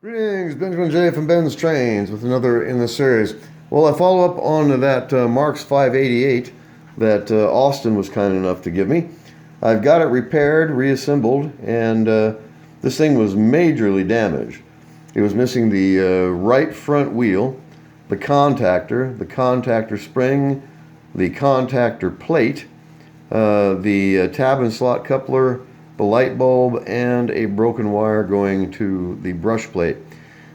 Greetings, Benjamin J. from BENZTRAINZ with another in the series. Well, I follow up on that Marx 588 that Austin was kind enough to give me. I've got it repaired, reassembled, and this thing was majorly damaged. It was missing the right front wheel, the contactor spring, the contactor plate, the tab and slot coupler, the light bulb, and a broken wire going to the brush plate.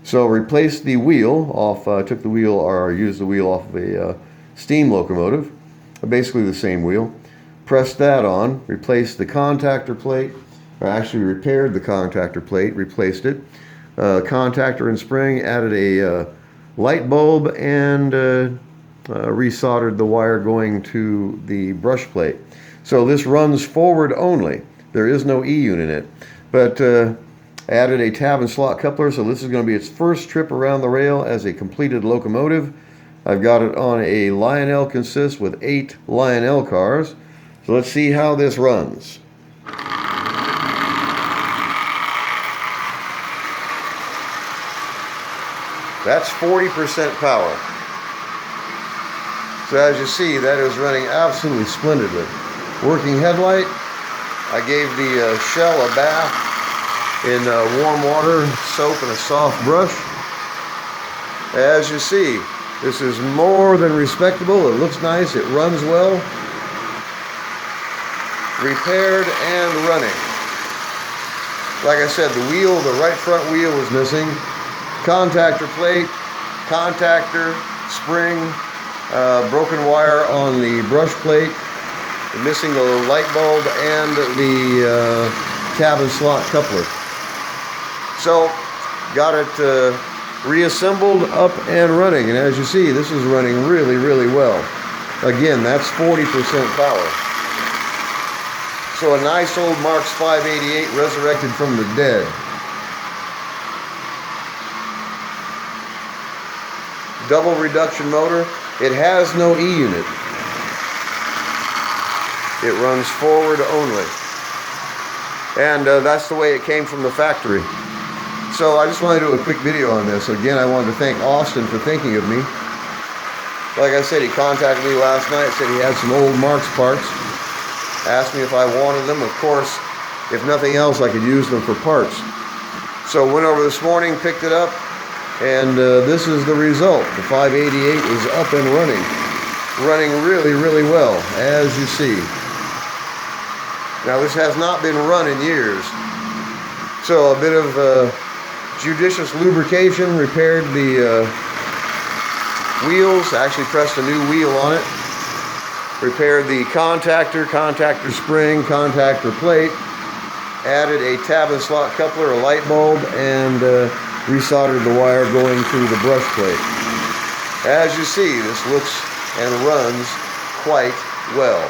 So replaced the wheel off, took the wheel or used the wheel off of a steam locomotive, basically the same wheel. Pressed that on, replaced the contactor plate, or actually repaired the contactor plate, replaced it. Contactor and spring, added a light bulb, and resoldered the wire going to the brush plate. So this runs forward only. There is no E-unit in it, but added a tab and slot coupler, so this is going to be its first trip around the rail as a completed locomotive. I've got it on a Lionel consist with 8 Lionel cars. So let's see how this runs. That's 40% power. So as you see, that is running absolutely splendidly. Working headlight. I gave the shell a bath in warm water, soap, and a soft brush. As you see, this is more than respectable. It looks nice. It runs well. Repaired and running. Like I said, the wheel, the right front wheel was missing. Contactor plate, contactor, spring, broken wire on the brush plate. Missing the light bulb and the tab and slot coupler. So got it reassembled, up and running, and as you see, this is running really, really well. Again, that's 40% power. So a nice old Marx 588 resurrected from the dead. Double reduction motor. It has no E-unit. It runs forward only. And that's the way it came from the factory. So I just want to do a quick video on this. Again, I wanted to thank Austin for thinking of me. Like I said, he contacted me last night, said he had some old Marx parts. Asked me if I wanted them. Of course, if nothing else, I could use them for parts. So went over this morning, picked it up, and this is the result. The 588 is up and running. Running really, really well, as you see. Now this has not been run in years, so a bit of judicious lubrication, repaired the wheels, actually pressed a new wheel on it, repaired the contactor spring, contactor plate, added a tab and slot coupler, a light bulb, and resoldered the wire going to the brush plate. As you see, this looks and runs quite well.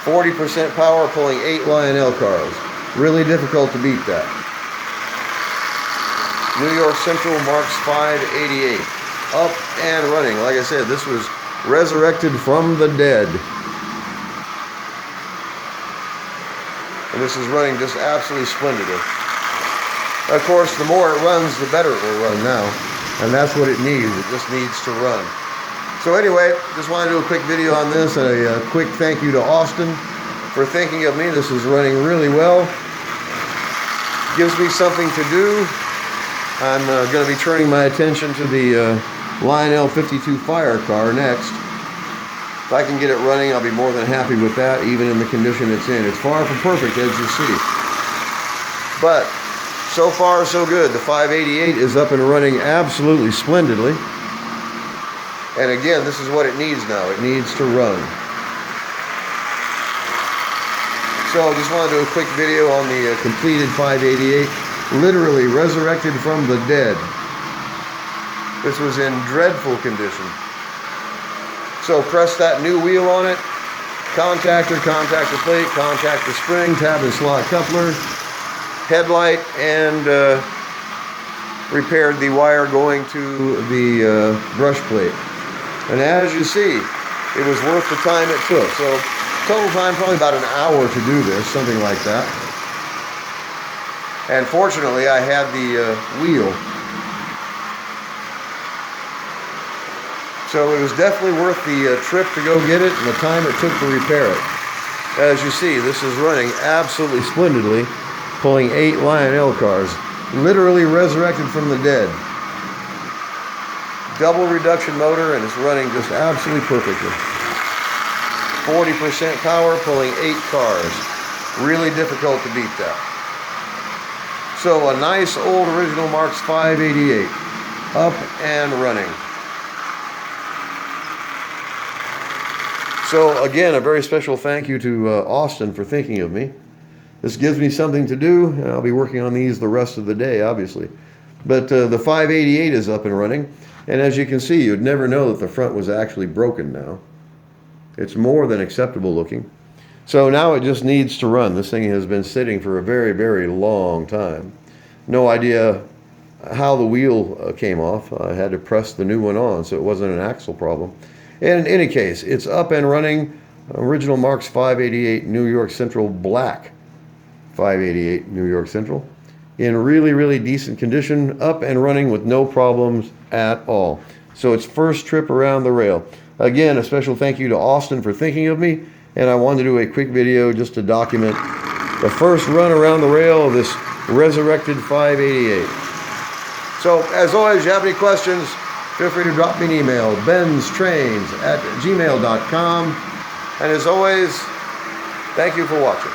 40% power, pulling 8 Lionel cars. Really difficult to beat that. New York Central Marx 588. Up and running. Like I said, this was resurrected from the dead. And this is running just absolutely splendidly. Of course, the more it runs, the better it will run now. And that's what it needs. It just needs to run. So anyway, just wanted to do a quick video on this, and a quick thank you to Austin for thinking of me. This is running really well. Gives me something to do. I'm going to be turning my attention to the Lionel 52 Fire car next. If I can get it running, I'll be more than happy with that, even in the condition it's in. It's far from perfect, as you see. But so far, so good. The 588 is up and running absolutely splendidly. And again, this is what it needs now. It needs to run. So I just want to do a quick video on the completed 588. Literally resurrected from the dead. This was in dreadful condition. So press that new wheel on it. Contactor plate, contactor spring, tab and slot coupler, headlight, and repaired the wire going to the brush plate. And as you see, it was worth the time it took. So total time, probably about an hour to do this, something like that. And fortunately, I had the wheel. So it was definitely worth the trip to go get it and the time it took to repair it. As you see, this is running absolutely splendidly, pulling 8 Lionel cars, literally resurrected from the dead. Double reduction motor, and it's running just absolutely perfectly. 40% power, pulling 8 cars. Really difficult to beat that. So a nice old original Marx 588, up and running. So again, a very special thank you to Austin for thinking of me. This gives me something to do, and I'll be working on these the rest of the day, obviously. But the 588 is up and running, and as you can see, you'd never know that the front was actually broken now. It's more than acceptable looking. So now it just needs to run. This thing has been sitting for a very, very long time. No idea how the wheel came off. I had to press the new one on, so it wasn't an axle problem. In any case, it's up and running. Original Marx 588 New York Central black 588 New York Central. In really, really decent condition, up and running with no problems at all. So it's first trip around the rail. Again, a special thank you to Austin for thinking of me, and I wanted to do a quick video just to document the first run around the rail of this Resurrected 588. So, as always, if you have any questions, feel free to drop me an email, BENZTRAINZ@gmail.com. And as always, thank you for watching.